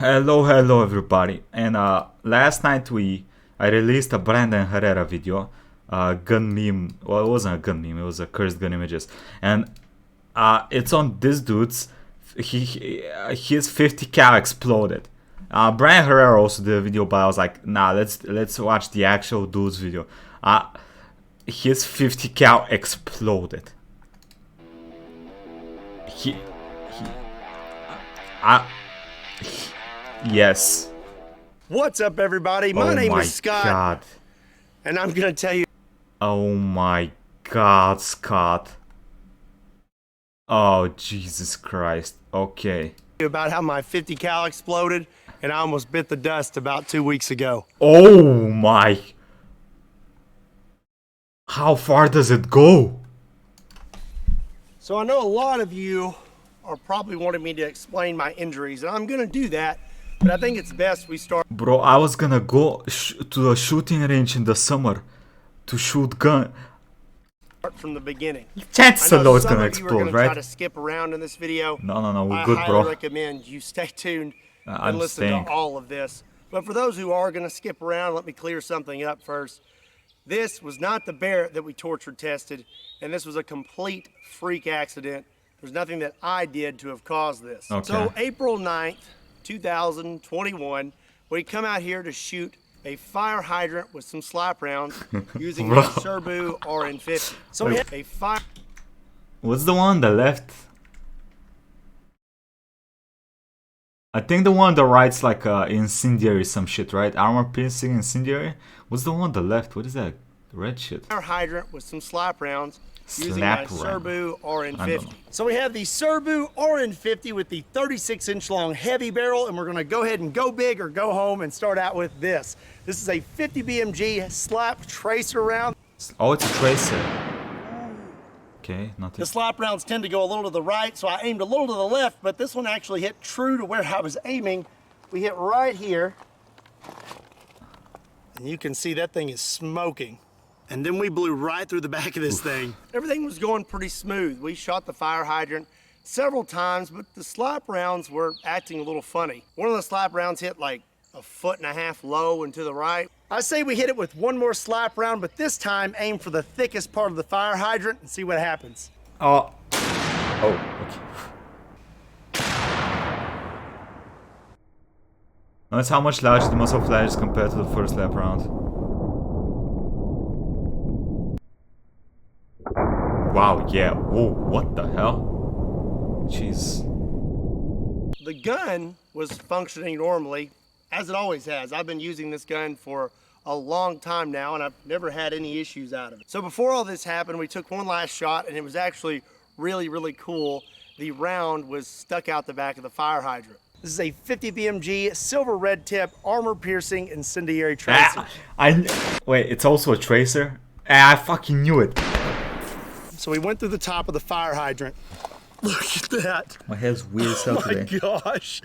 Hello everybody. And last night I released a Brandon Herrera video, gun meme. Well, it wasn't a gun meme, it was a cursed gun images, and it's on this dude's. His 50 cal exploded. Brian Herrera also did a video, but I was like, nah, let's watch the actual dude's video. His 50 cal exploded. Yes. What's up, everybody? My name is Scott, God. and I'm gonna tell you. Oh my God, Scott. Oh, Jesus Christ. Okay. About how my 50 cal exploded, and I almost bit the dust about 2 weeks ago. Oh my. How far does it go? So I know a lot of you are probably wanting me to explain my injuries, and I'm gonna do that. But I think it's best we start. Bro, I was gonna go to a shooting range in the summer to shoot gun. From the beginning. Chances are low it's gonna explode, right? Try to skip around in this video. No, we're I good, bro. highly recommend you stay tuned I'm and listen staying. to all of this. But for those who are gonna skip around, let me clear something up first. This was not the Barrett that we torture tested, and this was a complete freak accident. There's nothing that I did to have caused this. Okay. So April 9th, 2021, we come out here to shoot a fire hydrant with some slap rounds using a Serbu RN50. So we have a fire. What's the one on the left? I think the one on the right's like incendiary some shit, right? Armor piercing incendiary. What's the one on the left? What is that? Red shit. Fire hydrant with some slap rounds using a Slap Serbu round. RN50. So we have the Serbu RN50 with the 36-inch long heavy barrel, and we're gonna go ahead and go big or go home and start out with this. This is a 50 BMG slap tracer round. Oh, it's a tracer. Okay, nothing. The slap rounds tend to go a little to the right, so I aimed a little to the left, but this one actually hit true to where I was aiming. We hit right here, and you can see that thing is smoking. And then we blew right through the back of this thing. Everything was going pretty smooth. We shot the fire hydrant several times, but the slap rounds were acting a little funny. One of the slap rounds hit like 1.5 feet low and to the right. I say we hit it with one more slap round, but this time aim for the thickest part of the fire hydrant and see what happens. Oh, okay. Notice how much larger the muzzle flash is compared to the first lap round. Wow, yeah. Whoa, what the hell? Jeez. The gun was functioning normally, as it always has. I've been using this gun for a long time now, and I've never had any issues out of it. So before all this happened, we took one last shot, and it was actually really cool. The round was stuck out the back of the fire hydrant. This is a 50 BMG silver red tip armor piercing incendiary tracer. Wait, it's also a tracer? I fucking knew it. So we went through the top of the fire hydrant. Look at that. My hair's weird as hell today. Oh my gosh.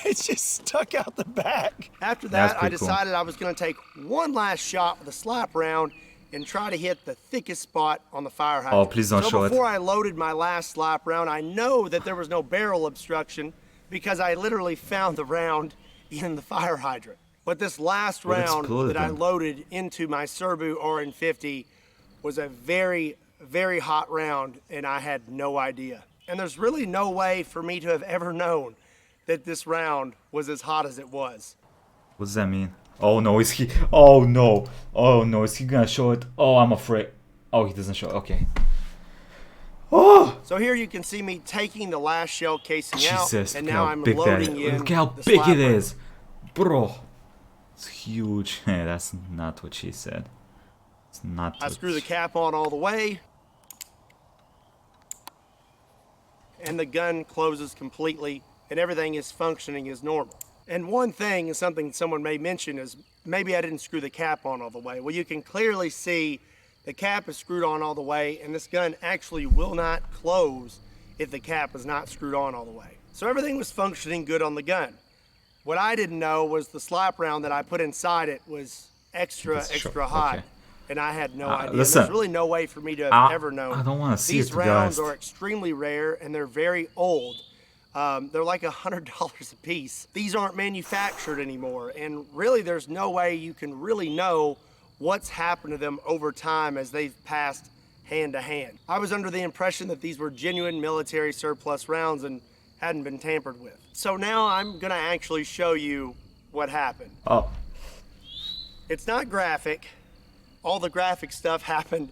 It's just stuck out the back. After that, I decided I was going to take one last shot with a slap round and try to hit the thickest spot on the fire hydrant. Oh, please don't show it. So before I loaded my last slap round, I know that there was no barrel obstruction because I literally found the round in the fire hydrant. But this last round that I loaded into my Serbu RN50 was a very hot round, and I had no idea. And there's really no way for me to have ever known that this round was as hot as it was. What does that mean? Oh no, is he? Oh no, is he gonna show it? Oh, I'm afraid. Oh, he doesn't show it. Okay. Oh! So here you can see me taking the last shell casing Jesus, out, and now I'm loading in. Look how big it is, bro. It's huge. Hey, that's not what she said. It's not. I screw the cap on all the way, and the gun closes completely, and everything is functioning as normal. And one thing, and something someone may mention, is maybe I didn't screw the cap on all the way. Well, you can clearly see the cap is screwed on all the way, and this gun actually will not close if the cap is not screwed on all the way. So everything was functioning good on the gun. What I didn't know was the slap round that I put inside it was extra hot. Okay. And I had no idea. Listen, there's really no way for me to have ever known. I don't want to see These rounds are extremely rare, and they're very old. They're like $100 a piece. These aren't manufactured anymore, and really there's no way you can really know what's happened to them over time as they've passed hand to hand. I was under the impression that these were genuine military surplus rounds and hadn't been tampered with. So now I'm gonna actually show you what happened. Oh. It's not graphic. All the graphic stuff happened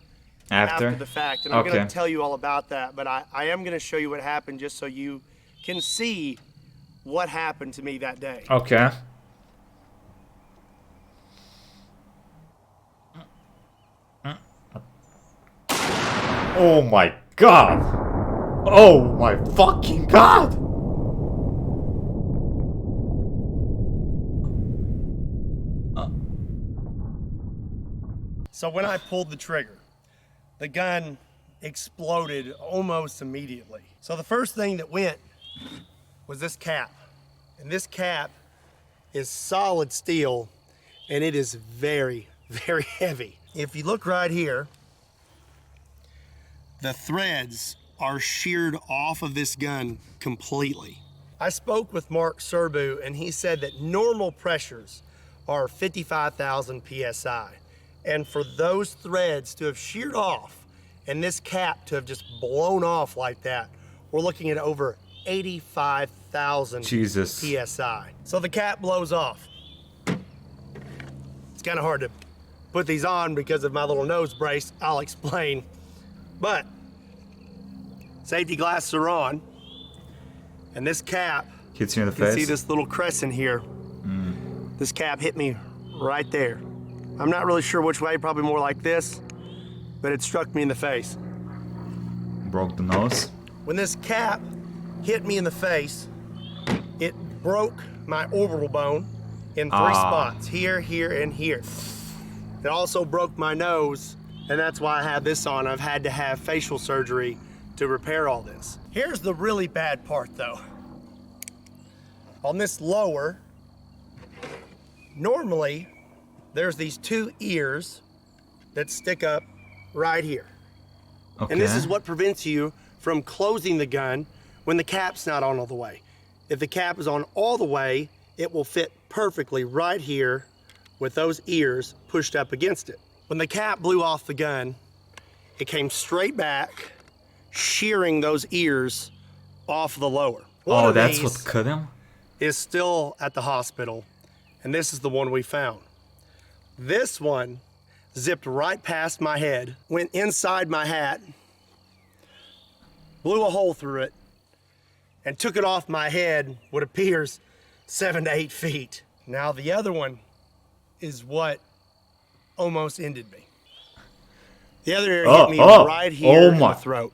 After the fact, and I'm gonna tell you all about that, but I am gonna show you what happened just so you can see what happened to me that day. Okay. Oh my god! Oh my fucking god! So when I pulled the trigger, the gun exploded almost immediately. So the first thing that went was this cap. And this cap is solid steel, and it is very, very heavy. If you look right here, the threads are sheared off of this gun completely. I spoke with Mark Serbu, and he said that normal pressures are 55,000 PSI. And for those threads to have sheared off and this cap to have just blown off like that, we're looking at over 85,000 PSI. So the cap blows off. It's kind of hard to put these on because of my little nose brace. I'll explain. But safety glasses are on, and this cap hits you in the you face. see this little crescent here. This cap hit me right there. I'm not really sure which way, probably more like this, but it struck me in the face. Broke the nose. When this cap hit me in the face, it broke my orbital bone in 3 spots, here, here, and here. It also broke my nose, and that's why I have this on. I've had to have facial surgery to repair all this. Here's the really bad part though. On this lower, normally there's these 2 ears that stick up right here. Okay. And this is what prevents you from closing the gun when the cap's not on all the way. If the cap is on all the way, it will fit perfectly right here with those ears pushed up against it. When the cap blew off the gun, it came straight back, shearing those ears off the lower. One of that's these what cut him? is still at the hospital, and this is the one we found. This one zipped right past my head, went inside my hat, blew a hole through it, and took it off my head what appears 7 to 8 feet. Now the other one is what almost ended me. The other ear hit me right here in the throat.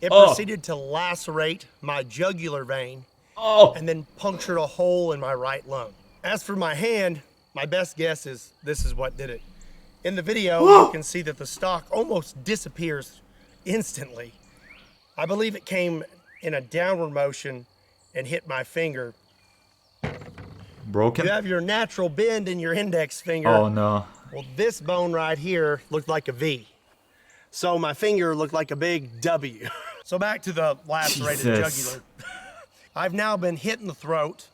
It proceeded to lacerate my jugular vein and then punctured a hole in my right lung. As for my hand, my best guess is this is what did it. In the video, you can see that the stock almost disappears instantly. I believe it came in a downward motion and hit my finger. Broken? You have your natural bend in your index finger. Oh no. Well, this bone right here looked like a V. So my finger looked like a big W. So back to the lacerated jugular. I've now been hit in the throat,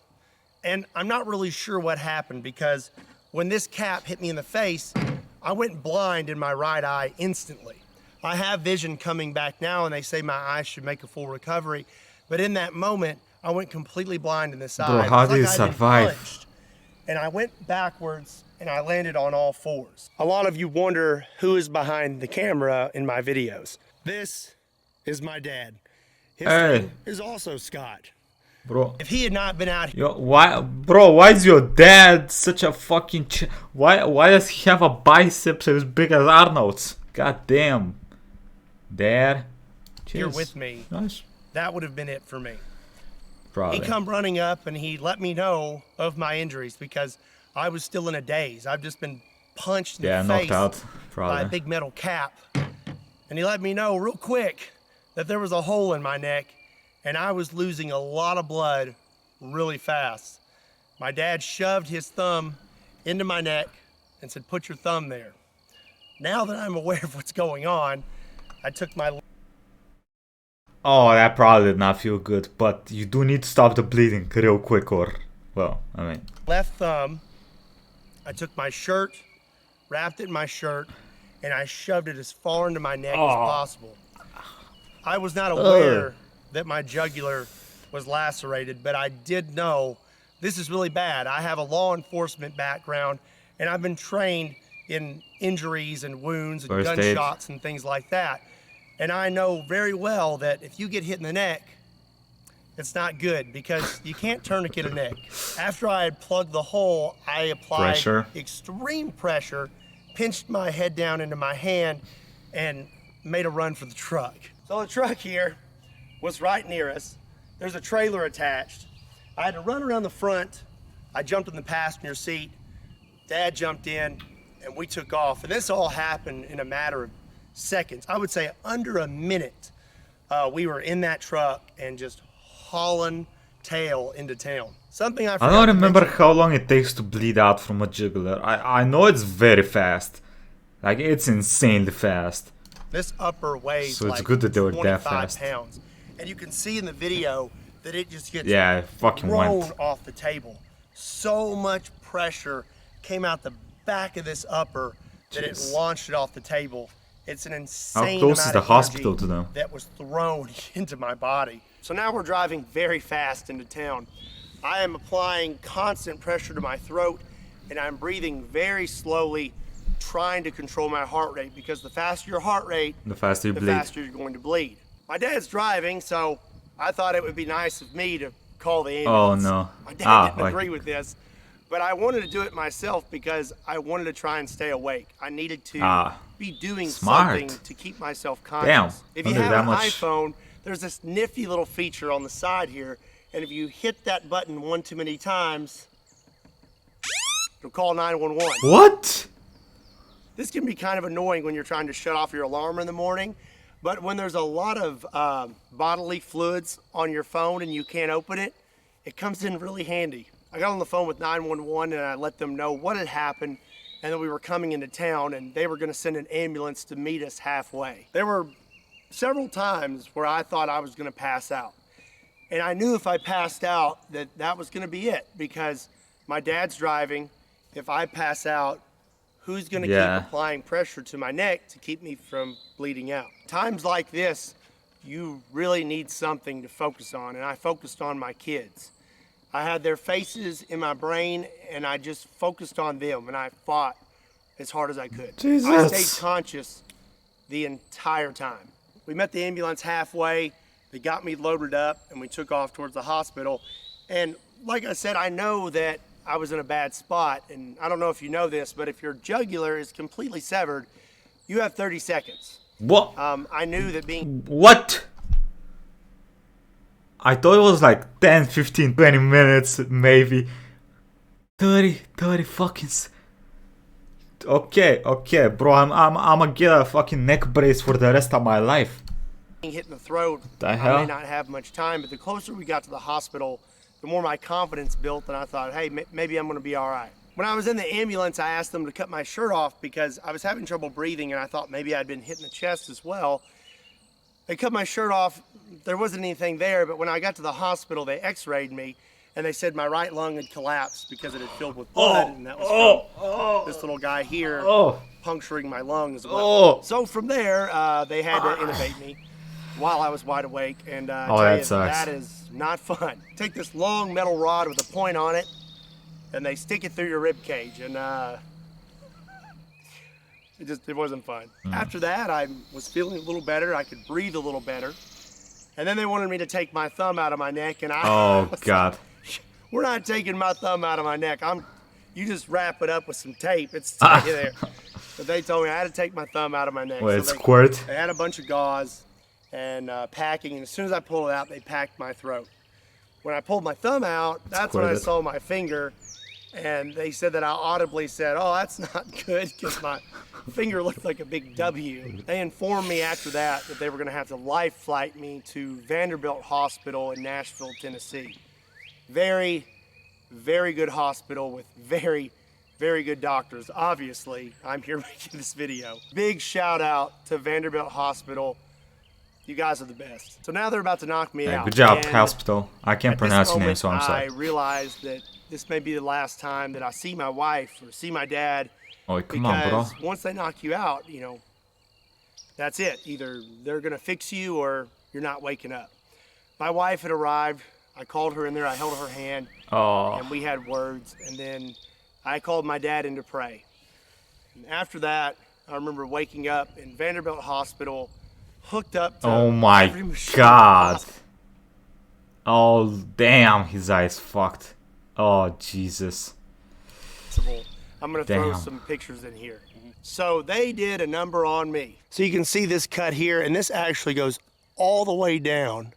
and I'm not really sure what happened because when this cap hit me in the face, I went blind in my right eye instantly. I have vision coming back now, and they say my eyes should make a full recovery. But in that moment, I went completely blind in this eye. Bro, how do you survive? And I went backwards, and I landed on all 4s. A lot of you wonder who is behind the camera in my videos. This is my dad. His name is also Scott. Bro. If he had not been out here... Why is your dad such a fucking... Why does he have a biceps as big as Arnold's? God damn. Dad. Here with me, nice. That would have been it for me. Probably. He come running up and he let me know of my injuries because I was still in a daze. I've just been punched in the face knocked out, probably. by a big metal cap. And he let me know real quick that there was a hole in my neck and I was losing a lot of blood really fast. My dad shoved his thumb into my neck and said, "Put your thumb there." Now that I'm aware of what's going on, I took my... Oh, that probably did not feel good, but you do need to stop the bleeding real quick, or, well, I mean. Left thumb, I took my shirt, wrapped it in my shirt, and I shoved it as far into my neck as possible. I was not aware that my jugular was lacerated, but I did know this is really bad. I have a law enforcement background, and I've been trained in injuries and wounds and First gunshots and things like that. And I know very well that if you get hit in the neck, it's not good because you can't tourniquet a neck. After I had plugged the hole, I applied extreme pressure, pinched my head down into my hand, and made a run for the truck. So the truck here was right near us. There's a trailer attached. I had to run around the front. I jumped in the passenger seat. Dad jumped in, and we took off. And this all happened in a matter of seconds. I would say under a minute, we were in that truck and just hauling tail into town. Something I don't remember how long it takes to bleed out from a jugular. I know it's very fast. Like, it's insanely fast. This upper weighs so it's like good that they were 25 that fast. pounds. And you can see in the video that it just gets fucking thrown went off the table. So much pressure came out the back of this upper that it launched it off the table. It's an insane How close is amount the of hospital energy to them? that was thrown into my body. So now we're driving very fast into town. I am applying constant pressure to my throat, and I'm breathing very slowly, trying to control my heart rate, because the faster your heart rate, the faster you bleed. The faster you're going to bleed. My dad's driving, so I thought it would be nice of me to call the ambulance. Oh no. My dad didn't agree with this, but I wanted to do it myself because I wanted to try and stay awake. I needed to be doing something to keep myself conscious. Damn. If you have an iPhone, there's this nifty little feature on the side here, and if you hit that button one too many times, it'll call 911. What? This can be kind of annoying when you're trying to shut off your alarm in the morning, but when there's a lot of bodily fluids on your phone and you can't open it, it comes in really handy. I got on the phone with 911 and I let them know what had happened and that we were coming into town and they were going to send an ambulance to meet us halfway. There were several times where I thought I was going to pass out. And I knew if I passed out that that was going to be it, because my dad's driving. If I pass out, who's going to keep applying pressure to my neck to keep me from bleeding out? Times like this, you really need something to focus on, and I focused on my kids. I had their faces in my brain, and I just focused on them, and I fought as hard as I could. Jesus. I stayed conscious the entire time. We met the ambulance halfway. They got me loaded up, and we took off towards the hospital. And like I said, I know that I was in a bad spot, and I don't know if you know this, but if your jugular is completely severed, you have 30 seconds. What? I knew that being... What? I thought it was like 10, 15, 20 minutes, maybe. 30 fucking... Okay, bro, I'm gonna get a fucking neck brace for the rest of my life. Hit in the throat, the hell? I may not have much time, but the closer we got to the hospital, the more my confidence built, and I thought, hey, maybe I'm gonna be all right. When I was in the ambulance, I asked them to cut my shirt off because I was having trouble breathing, and I thought maybe I'd been hit in the chest as well. They cut my shirt off. There wasn't anything there, but when I got to the hospital, they x-rayed me, and they said my right lung had collapsed because it had filled with blood, and that was from this little guy here puncturing my lung as well. So from there, they had to intubate me while I was wide awake, and that is not fun. Take this long metal rod with a point on it, and they stick it through your rib cage, and it wasn't fun. After that, I was feeling a little better. I could breathe a little better, and then they wanted me to take my thumb out of my neck, and I God. We're not taking my thumb out of my neck. You just wrap it up with some tape. It's stuck in there. But they told me I had to take my thumb out of my neck. Wait, squirt? They had a bunch of gauze and packing, and as soon as I pulled it out, they packed my throat. When I pulled my thumb out, that's when I saw my finger, and they said that I audibly said, oh, that's not good, because my finger looked like a big W. They informed me after that they were going to have to life flight me to Vanderbilt Hospital in Nashville, Tennessee. Very, very good hospital with very, very good doctors. Obviously, I'm here making this video. Big shout out to Vanderbilt Hospital. You guys are the best. So now they're about to knock me out. Good job, And hospital. I can't at pronounce this your name, moment, so I'm sorry. I realized that this may be the last time that I see my wife or see my dad. Oh, come on, bro. Because once they knock you out, you know, that's it. Either they're going to fix you or you're not waking up. My wife had arrived. I called her in there. I held her hand. Oh. And we had words. And then I called my dad in to pray. And after that, I remember waking up in Vanderbilt Hospital, hooked up to Oh my every machine God. possible. Oh, damn, his eyes fucked. Oh, Jesus. I'm going to throw Damn. some pictures in here. So they did a number on me. So you can see this cut here, and this actually goes all the way down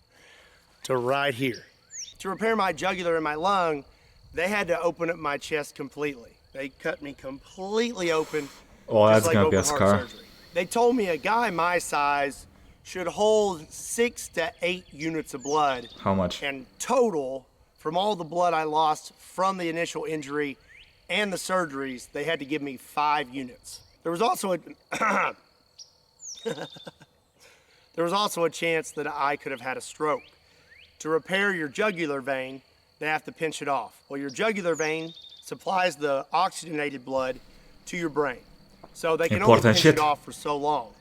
to right here. To repair my jugular and my lung, they had to open up my chest completely. They cut me completely open. Oh, just that's like gonna be a open heart scar. surgery. They told me a guy my size should hold 6 to 8 units of blood. How much? And total, from all the blood I lost from the initial injury and the surgeries, they had to give me 5 units. There was also a chance that I could have had a stroke. To repair your jugular vein, they have to pinch it off. Well, your jugular vein supplies the oxygenated blood to your brain. So they can only Important pinch shit. it off for so long.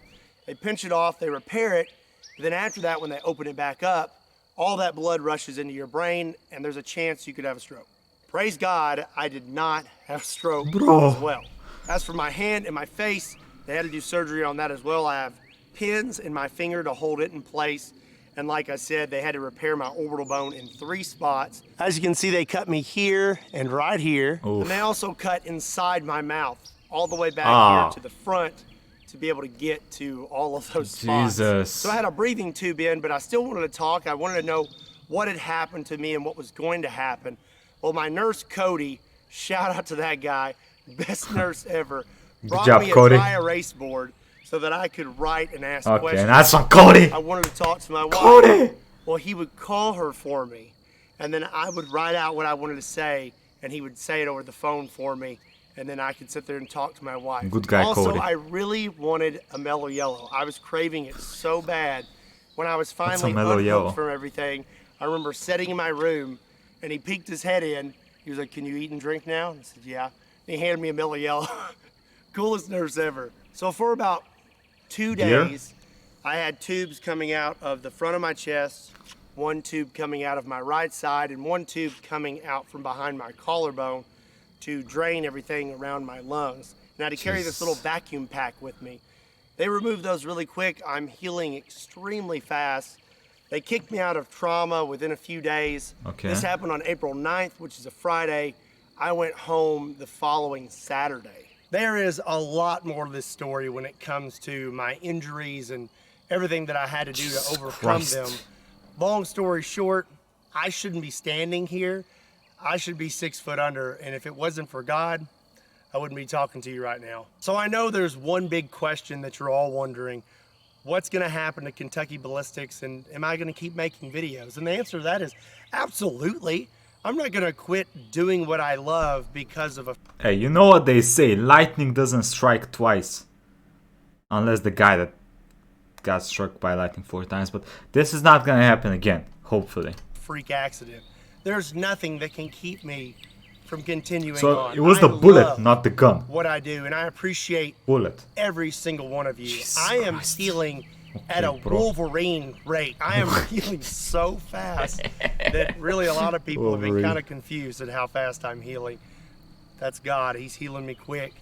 They pinch it off, they repair it, then after that, when they open it back up, all that blood rushes into your brain, and there's a chance you could have a stroke. Praise God, I did not have a stroke as well. As for my hand and my face, they had to do surgery on that as well. I have pins in my finger to hold it in place. And like I said, they had to repair my orbital bone in 3 spots. As you can see, they cut me here and right here. Oof. And they also cut inside my mouth, all the way back here to the front to be able to get to all of those spots. Jesus. So I had a breathing tube in, but I still wanted to talk. I wanted to know what had happened to me and what was going to happen. Well, my nurse, Cody, shout out to that guy, best nurse ever, brought job, me a Cody. dry erase board so that I could write and ask Okay, questions. nice one, Cody. I wanted to talk to my wife. Cody. Well, he would call her for me, and then I would write out what I wanted to say, and he would say it over the phone for me, and then I could sit there and talk to my wife. Good guy, also, Cody. I really wanted a mellow yellow. I was craving it so bad. When I was finally mellow unhooked yellow? from everything, I remember sitting in my room, and he peeked his head in. He was like, "Can you eat and drink now?" And I said, "Yeah." And he handed me a mellow yellow. Coolest nurse ever. So for about 2 Beer? days, I had tubes coming out of the front of my chest, 1 tube coming out of my right side, and 1 tube coming out from behind my collarbone to drain everything around my lungs. And I had to carry this little vacuum pack with me. They removed those really quick. I'm healing extremely fast. They kicked me out of trauma within a few days. Okay. This happened on April 9th, which is a Friday. I went home the following Saturday. There is a lot more to this story when it comes to my injuries and everything that I had to do to overcome them. Long story short, I shouldn't be standing here. I should be 6 foot under, and if it wasn't for God, I wouldn't be talking to you right now. So I know there's one big question that you're all wondering. What's gonna happen to Kentucky Ballistics, and am I gonna keep making videos? And the answer to that is absolutely. I'm not gonna quit doing what I love because of a... Hey, you know what they say, lightning doesn't strike twice. Unless the guy that got struck by lightning 4 times, but this is not gonna happen again, hopefully. freak accident. There's nothing that can keep me from continuing So on. it was I the bullet, love not the gun. what I do, and I appreciate Bullet. every single one of you. Jesus I am Christ. healing at a bro. Wolverine rate. I am healing so fast that really a lot of people have been Wolverine. kind of confused at how fast I'm healing. That's God. He's healing me quick.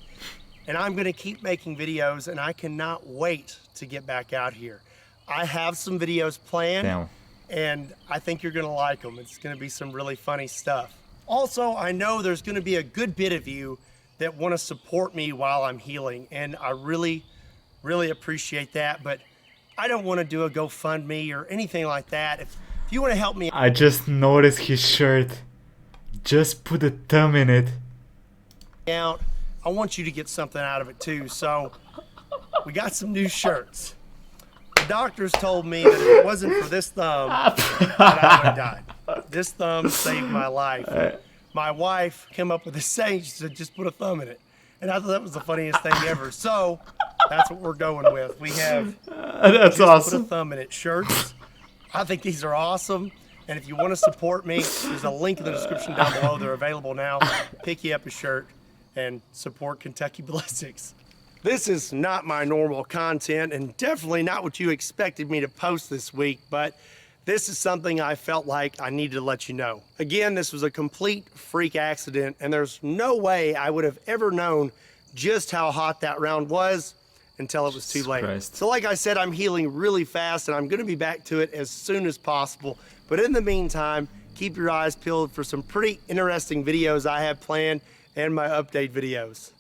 And I'm going to keep making videos, and I cannot wait to get back out here. I have some videos planned, Damn. and I think you're going to like them. It's going to be some really funny stuff. Also, I know there's going to be a good bit of you that want to support me while I'm healing, and I really, really appreciate that. But I don't want to do a GoFundMe or anything like that. If you want to help me I just noticed his shirt. Just put a thumb in it. out, I want you to get something out of it too. So we got some new shirts. The doctors told me that if it wasn't for this thumb, that I would have died. This thumb saved my life. My wife came up with this saying. She said, just put a thumb in it. And I thought that was the funniest thing ever. So That's what we're going with. We have That's put awesome. a thumb in it shirts. I think these are awesome. And if you want to support me, there's a link in the description down below. They're available now. Pick you up a shirt and support Kentucky Ballistics. This is not my normal content and definitely not what you expected me to post this week, but this is something I felt like I needed to let you know. Again, this was a complete freak accident, and there's no way I would have ever known just how hot that round was until it was too late. Christ. So like I said, I'm healing really fast, and I'm gonna be back to it as soon as possible. But in the meantime, keep your eyes peeled for some pretty interesting videos I have planned and my update videos.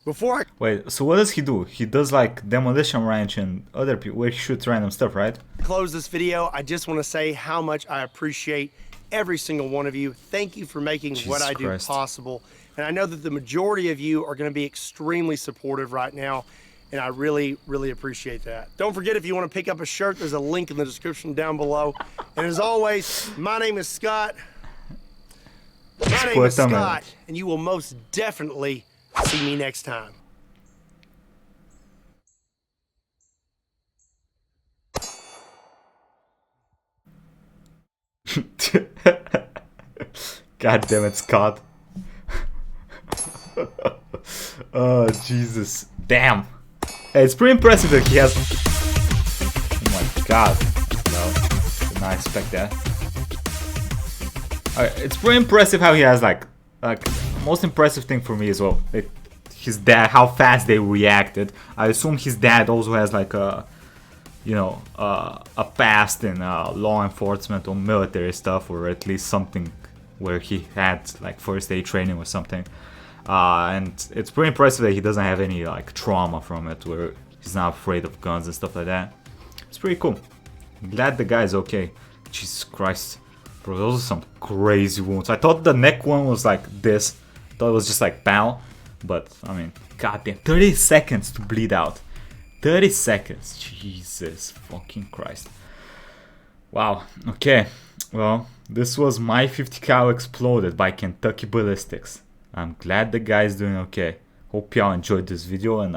Wait, so what does he do? He does like demolition ranch and other people where he shoots random stuff, right? Close this video, I just want to say how much I appreciate every single one of you. Thank you for making what I do possible. And I know that the majority of you are going to be extremely supportive right now, and I really, really appreciate that. Don't forget, if you want to pick up a shirt, there's a link in the description down below. And as always, my name is Scott. My name is Scott, and you will most definitely see me next time. God damn it, Scott. Oh, Jesus. Damn. Hey, it's pretty impressive that he has... Oh my god. No, did not expect that. It's pretty impressive how he has like most impressive thing for me as well. His dad, how fast they reacted. I assume his dad also has like a, you know, a past in law enforcement or military stuff, or at least something where he had like first aid training or something. And it's pretty impressive that he doesn't have any like trauma from it, where he's not afraid of guns and stuff like that. It's pretty cool. I'm glad the guy's okay. Jesus Christ. Bro, those are some crazy wounds. I thought the neck one was like this. I thought it was just like pow. But, I mean, goddamn. 30 seconds to bleed out. 30 seconds. Jesus fucking Christ. Wow. Okay. Well, this was my 50 cal exploded by Kentucky Ballistics. I'm glad the guy's doing okay. Hope y'all enjoyed this video, and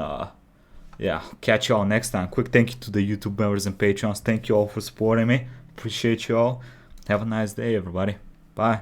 yeah, catch y'all next time. Quick thank you to the YouTube members and Patreons. Thank you all for supporting me. Appreciate you all. Have a nice day, everybody. Bye.